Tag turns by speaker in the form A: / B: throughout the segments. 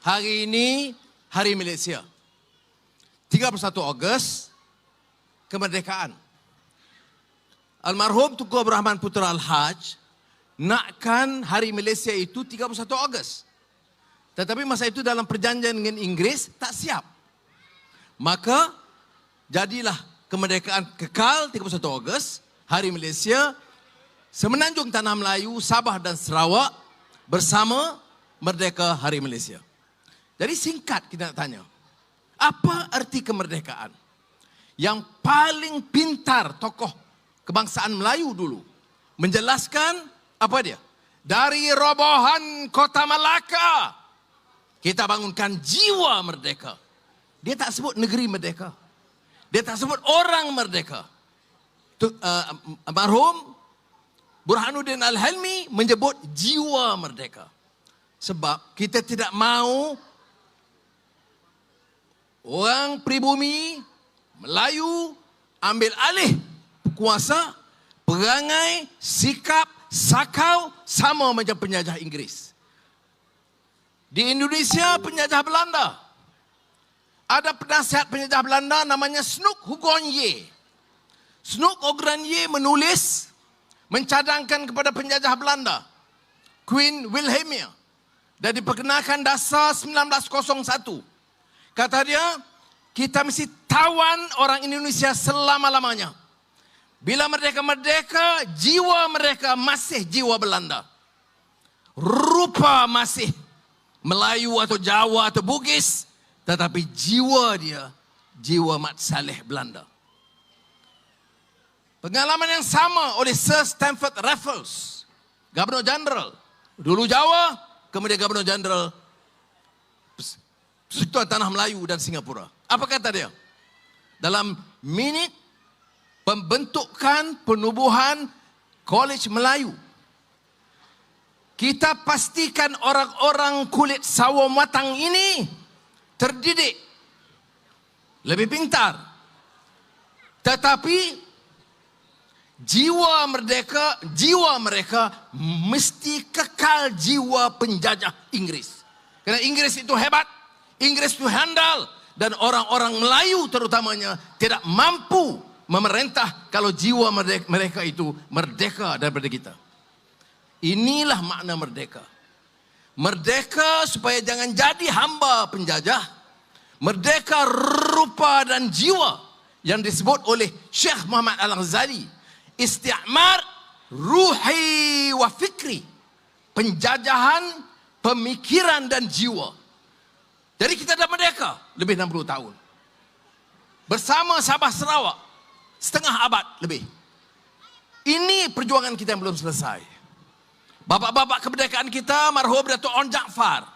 A: Hari ini Hari Malaysia. 31 Ogos, kemerdekaan. Almarhum Tunku Abdul Rahman Putra Al-Haj nakkan Hari Malaysia itu 31 Ogos. Tetapi masa itu dalam perjanjian dengan Inggeris tak siap. Maka jadilah kemerdekaan kekal 31 Ogos, Hari Malaysia, semenanjung Tanah Melayu, Sabah dan Sarawak bersama merdeka Hari Malaysia. Jadi singkat kita nak tanya, apa arti kemerdekaan? Yang paling pintar tokoh kebangsaan Melayu dulu menjelaskan apa dia? Dari robohan kota Melaka kita bangunkan jiwa merdeka. Dia tak sebut negeri merdeka. Dia tak sebut orang merdeka. Almarhum Burhanuddin Al-Hilmi menyebut jiwa merdeka. Sebab kita tidak mahu orang pribumi Melayu ambil alih kuasa, perangai, sikap, sakau sama macam penjajah Inggeris. Di Indonesia penjajah Belanda. Ada penasihat penjajah Belanda namanya Snoek Hougonje. Snoek Hougonje menulis, mencadangkan kepada penjajah Belanda, Queen Wilhelmina, dan diperkenalkan dasar 1901. Kata dia, kita mesti tawan orang Indonesia selama-lamanya. Bila mereka merdeka, jiwa mereka masih jiwa Belanda. Rupa masih Melayu atau Jawa atau Bugis, tetapi jiwa dia, jiwa Mat Saleh Belanda. Pengalaman yang sama oleh Sir Stamford Raffles, Governor General. Dulu Jawa, kemudian Governor General Persekutuan Tanah Melayu dan Singapura. Apa kata dia? Dalam minit pembentukan penubuhan College Melayu, kita pastikan orang-orang kulit sawo matang ini terdidik, lebih pintar. Tetapi jiwa mereka mesti kekal jiwa penjajah Inggris. Karena Inggris itu hebat, Inggris itu handal, dan orang-orang Melayu terutamanya tidak mampu memerintah kalau jiwa mereka itu merdeka daripada kita. Inilah makna merdeka. Merdeka supaya jangan jadi hamba penjajah. Merdeka rupa dan jiwa yang disebut oleh Syekh Muhammad Al-Ghazali, isti'mar ruhi wa fikri, penjajahan pemikiran dan jiwa. Jadi kita dah merdeka lebih 60 tahun. Bersama Sabah Sarawak setengah abad lebih. Ini perjuangan kita yang belum selesai. Bapak-bapak kemerdekaan kita, marhum Datuk On Jaafar,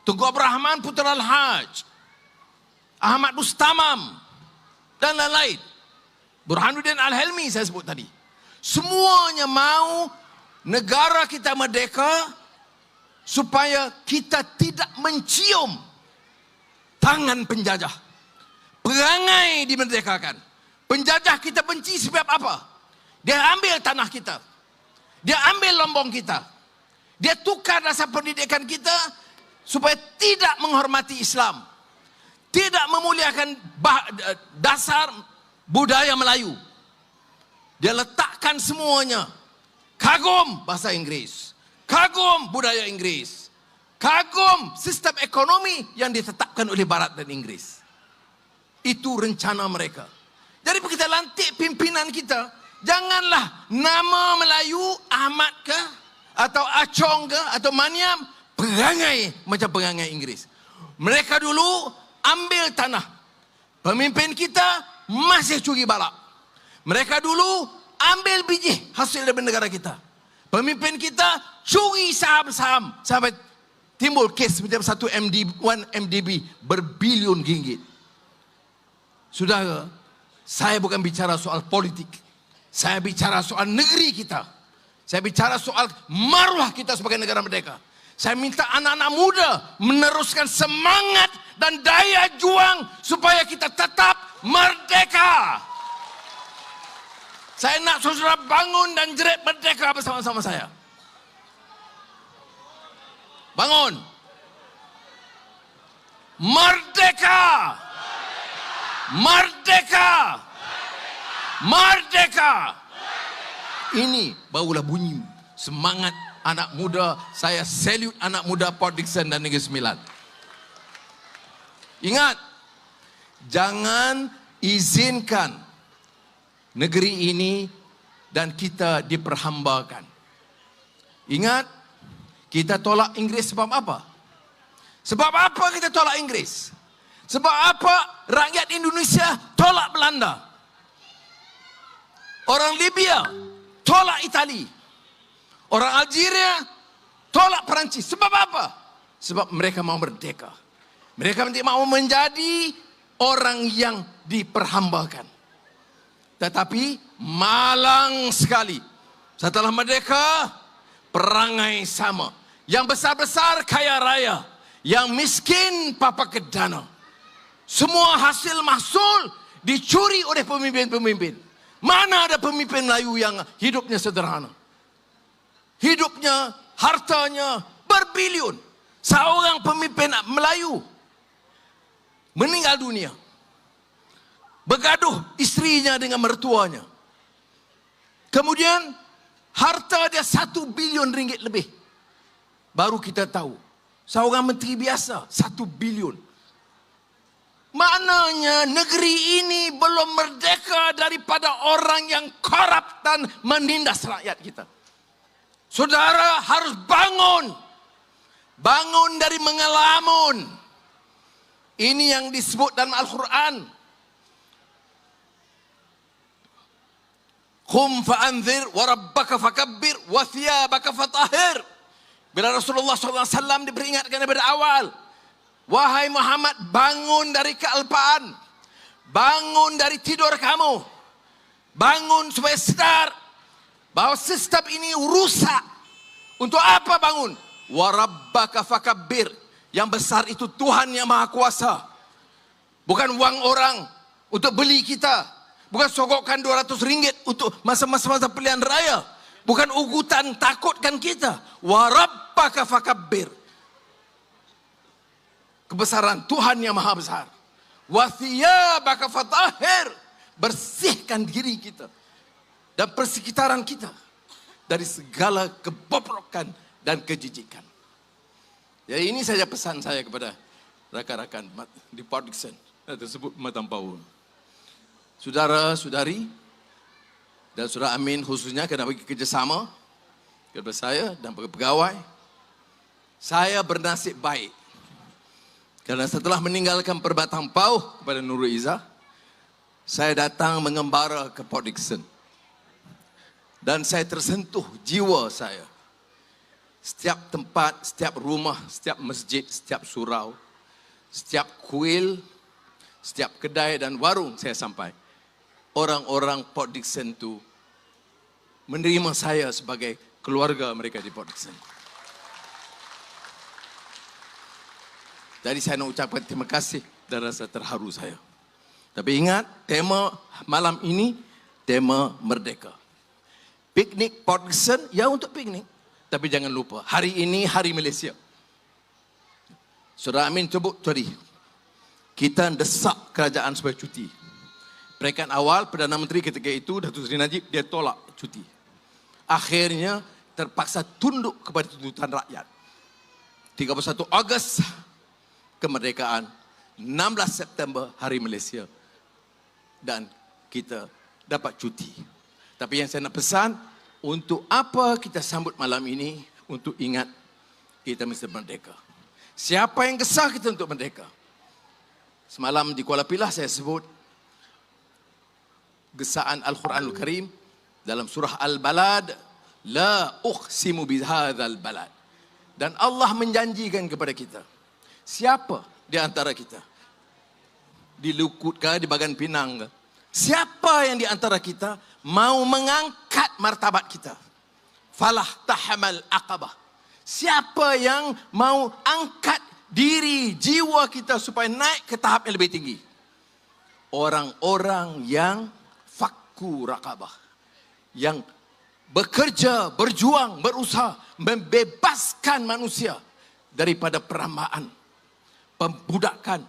A: Tunku Abdul Rahman Putra Al-Haj, Ahmad Mustamam dan lain-lain. Burhanuddin Al-Hilmi saya sebut tadi. Semuanya mau negara kita merdeka supaya kita tidak mencium tangan penjajah. Perangai dimerdekakan. Penjajah kita benci sebab apa? Dia ambil tanah kita. Dia ambil lombong kita. Dia tukar dasar pendidikan kita supaya tidak menghormati Islam. Tidak memuliakan dasar budaya Melayu. Dia letakkan semuanya. Kagum bahasa Inggris. Kagum budaya Inggris. Kagum sistem ekonomi yang ditetapkan oleh Barat dan Inggris. Itu rencana mereka. Jadi kita lantik pimpinan kita, janganlah nama Melayu Ahmad ke, atau Acong ke, atau Maniam, perangai macam perangai Inggris. Mereka dulu ambil tanah. Pemimpin kita masih curi balak. Mereka dulu ambil biji hasil dari negara kita. Pemimpin kita curi saham-saham sampai timbul kes macam 1 MDB berbilion ringgit. Saudara, saya bukan bicara soal politik. Saya bicara soal negeri kita. Saya bicara soal maruah kita sebagai negara merdeka. Saya minta anak-anak muda meneruskan semangat dan daya juang supaya kita tetap merdeka. Saya nak saudara bangun dan jerit merdeka bersama-sama saya. Bangun. Merdeka! Merdeka! Merdeka! Ini barulah bunyi semangat anak muda. Saya salute anak muda Port Dickson dan Negeri Sembilan. Ingat, jangan izinkan negeri ini dan kita diperhambakan. Ingat, kita tolak Inggeris sebab apa? Sebab apa kita tolak Inggeris? Sebab apa rakyat Indonesia tolak Belanda? Orang Libya tolak Itali. Orang Algeria tolak Perancis. Sebab apa? Sebab mereka mau merdeka. Mereka mau menjadi orang yang diperhambakan. Tetapi malang sekali. Setelah merdeka, perangai sama. Yang besar-besar kaya raya. Yang miskin papa kedana. Semua hasil mahsul dicuri oleh pemimpin-pemimpin. Mana ada pemimpin Melayu yang hidupnya sederhana? Hidupnya, hartanya berbilion. Seorang pemimpin Melayu meninggal dunia. Bergaduh istrinya dengan mertuanya. Kemudian harta dia 1 bilion ringgit lebih. Baru kita tahu. Seorang menteri biasa 1 bilion. Maknanya negeri ini belum merdeka daripada orang yang korup dan menindas rakyat kita. Saudara harus bangun. Bangun dari mengelamun. Ini yang disebut dalam Al-Quran. Qum fa'anzir wa rabbaka fakabbir wa thiyabaka fatahhir. Bila Rasulullah SAW diperingatkan daripada awal. Wahai Muhammad, bangun dari kealpaan. Bangun dari tidur kamu. Bangun supaya sedar bahwa sistem ini rusak. Untuk apa bangun? Wa rabbaka fakabbir. Yang besar itu Tuhan yang Maha Kuasa. Bukan wang orang untuk beli kita. Bukan sogokkan 200 ringgit untuk masa-masa pilihan raya. Bukan ugutan takutkan kita. Wa rabbaka fakabbir. Kebesaran Tuhan yang Maha Besar. Wa thiyabaka fatahhir. Bersihkan diri kita. Dan persekitaran kita. Dari segala kebobrokan dan kejijikan. Jadi ini saja pesan saya kepada rakan-rakan di Port Dickson tersebut Pematang Pauh. Saudara-saudari dan saudara Amin khususnya kena bagi kerjasama kepada saya dan pegawai. Saya bernasib baik kerana setelah meninggalkan Perbatang Pauh kepada Nurul Izzah, saya datang mengembara ke Port Dickson dan saya tersentuh jiwa saya. Setiap tempat, setiap rumah, setiap masjid, setiap surau, setiap kuil, setiap kedai dan warung saya sampai. Orang-orang Port Dickson itu menerima saya sebagai keluarga mereka di Port Dickson. Jadi saya nak ucapkan terima kasih dan rasa terharu saya. Tapi ingat, tema malam ini, tema merdeka. Piknik Port Dickson, ya untuk piknik. Tapi jangan lupa, hari ini Hari Malaysia. Saudara Amin sebut tadi, kita desak kerajaan supaya cuti. Peringkat awal, Perdana Menteri ketika itu, Datuk Seri Najib, dia tolak cuti. Akhirnya terpaksa tunduk kepada tuntutan rakyat. 31 Ogos, kemerdekaan. 16 September, Hari Malaysia. Dan kita dapat cuti. Tapi yang saya nak pesan, untuk apa kita sambut malam ini? Untuk ingat kita mesti merdeka. Siapa yang gesah kita untuk merdeka? Semalam di Kuala Pilah saya sebut gesaan Al-Quranul Karim dalam surah Al-Balad, la uqsimu bihadzal balad. Dan Allah menjanjikan kepada kita, siapa di antara kita di Lukut ke, di Bagan Pinang ke, siapa yang di antara kita mau mengangkat martabat kita? Falah tahamal aqabah. Siapa yang mau angkat diri, jiwa kita supaya naik ke tahap yang lebih tinggi? Orang-orang yang fakku raqabah. Yang bekerja, berjuang, berusaha membebaskan manusia daripada perambaan, pembudakan,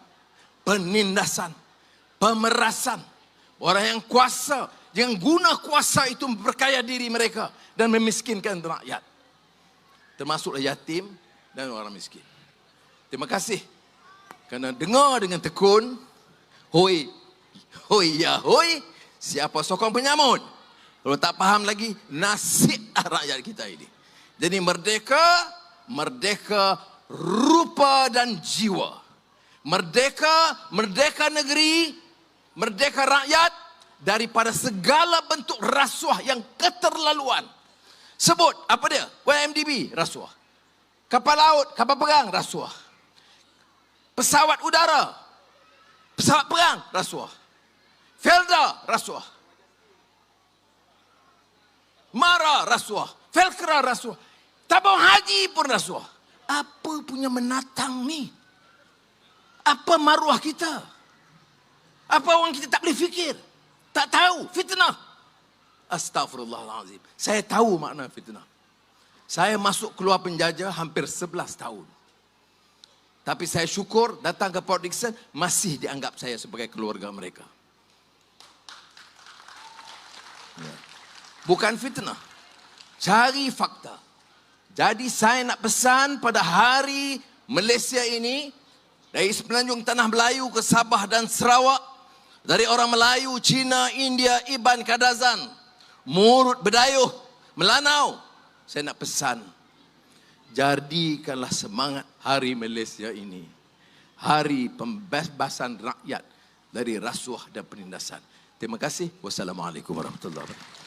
A: penindasan, pemerasan. Orang yang kuasa, yang guna kuasa itu memperkaya diri mereka dan memiskinkan rakyat. Termasuklah yatim dan orang miskin. Terima kasih kerana dengar dengan tekun. Hoi, hoi ya hoi, siapa sokong penyamun? Kalau tak faham lagi, nasiblah rakyat kita ini. Jadi merdeka, merdeka rupa dan jiwa. Merdeka, merdeka negeri, merdeka rakyat daripada segala bentuk rasuah yang keterlaluan. Sebut, apa dia? YMDB, rasuah. Kapal laut, kapal perang, rasuah. Pesawat udara, pesawat perang, rasuah. Felda, rasuah. Mara, rasuah. Velcro, rasuah. Tabung haji pun rasuah. Apa punya menatang ni? Apa maruah kita? Apa orang kita tak boleh fikir? Tak tahu, fitnah. Astaghfirullahalazim. Saya tahu makna fitnah. Saya masuk keluar penjajah hampir 11 tahun. Tapi saya syukur datang ke Port Dickson masih dianggap saya sebagai keluarga mereka. Bukan fitnah. Cari fakta. Jadi saya nak pesan pada hari Malaysia ini, dari semenanjung Tanah Melayu ke Sabah dan Sarawak, dari orang Melayu, Cina, India, Iban, Kadazan, Murut, Bedayuh, Melanau, saya nak pesan, jadikanlah semangat hari Malaysia ini hari pembebasan rakyat dari rasuah dan penindasan. Terima kasih. Wassalamualaikum warahmatullahi wabarakatuh.